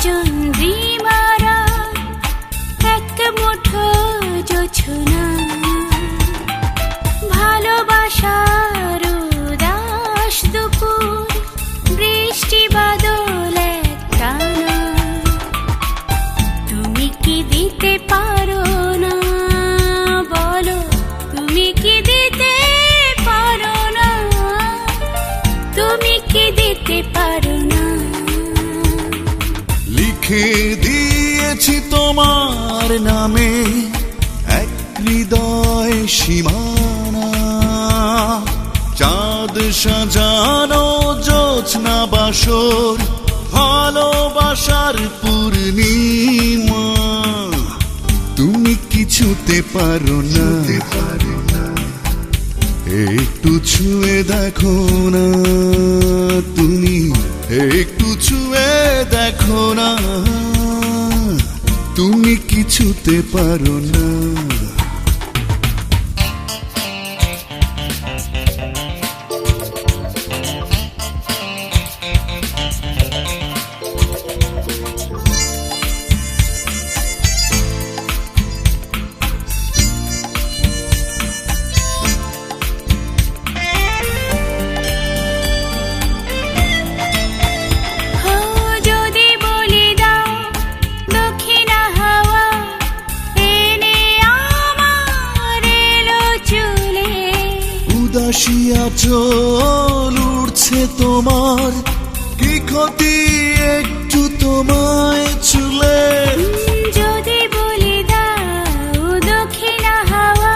চন্দ্রিমারা এক মুঠো জোছনা ভালোবাসার উদাস দুপুর বৃষ্টি বাদল একটানা তুমি কি দিতে পারো না বলো তুমি কি দিতে পারো না তুমি কি দিতে পারো না লিখে দিয়েছি তোমার নামে এক হৃদয় সীমানা চাঁদ সাজানো জোছনা বাসর ভালোবাসার পূর্ণিমা তুমি কিছুতে পারো না একটু ছুঁয়ে দেখো না তুমি একটু ছুঁয়ে দেখো না তুমি কিছুতে পারো না উদাসিয়া চল উড়ছে তোমার কি ক্ষতি একটু তোমায় ছুলে যদি বলি দাও দক্ষিণা হাওয়া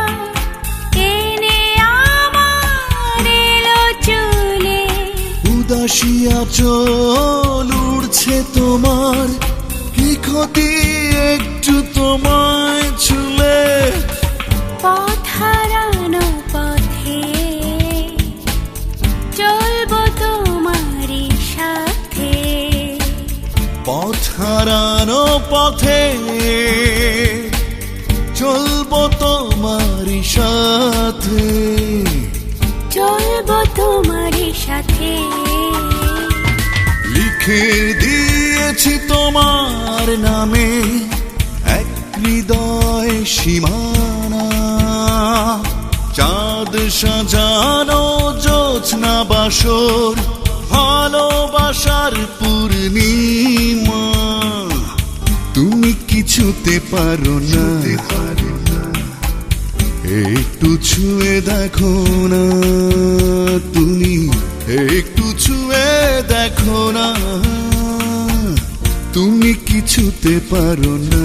এনে আমার এলো চুলে উদাসিয়া চল উড়ছে তোমার কি ক্ষতি একটু তোমায় ছুলে পথ হারানো পথে চলবো তোমারই সাথে পথ হারানো পথে চলবো তোমারই সাথে চলবো তোমারই সাথে লিখে দিয়েছি তোমার নামে এক হৃদয় সীমানা চাঁদ সাজানো জোছনা বাসর ভালোবাসার পূর্ণিমা তুমি কিছুতে পারো না একটু ছুঁয়ে দেখো না তুমি একটু ছুঁয়ে দেখো না তুমি কিছুতে পারো না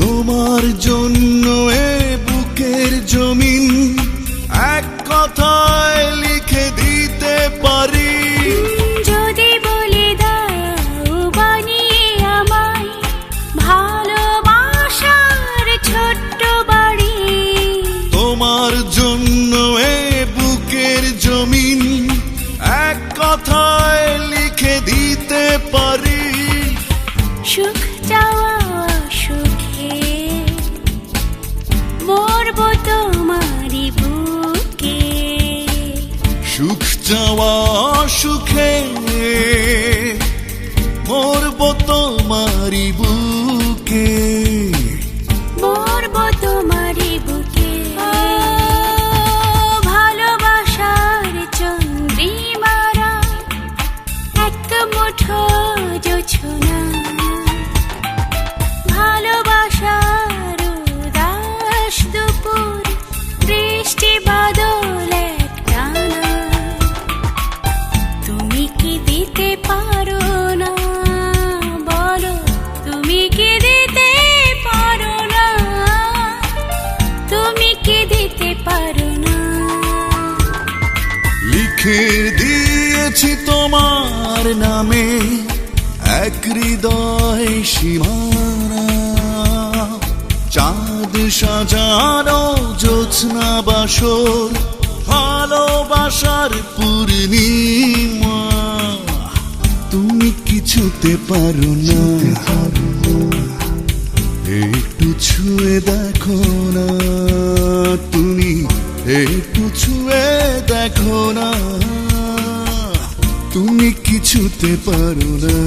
তোমার জন্য এ বুকের জমিন এক কথায় লিখে দিতে পারি যদি বলি দাও বানিয়ে আমায় ভালোবাসার ছোট্ট বাড়ি তোমার জন্য এ বুকের জমিন এক কথায় লিখে দিতে পারি সুখ চাওয়া সুখে মরবো তোমারই বুকে সুখ চাওয়া সুখে মরবো তোমারই বুকে মরবো তোমারই বুকে ভালোবাসার চন্দ্রিমারা এক মুঠো জোছনা ভালোবাসার উদাস দুপুর বৃষ্টি বাদল একটানা তুমি কি দিতে পারো না বলো তুমি কি দিতে পারো না তুমি কি দিতে পারো না লিখে দিয়েছি তোমার নামে এক হৃদয় সীমানা, চাঁদ সাজানো জ্যোৎস্না বাসর, ভালোবাসার পূর্ণিমা। তুমি কিছুতে পারো না, একটু ছুঁয়ে দেখো না, তুমি একটু ছুঁয়ে দেখো না, তুমি কিছুতে পারো না।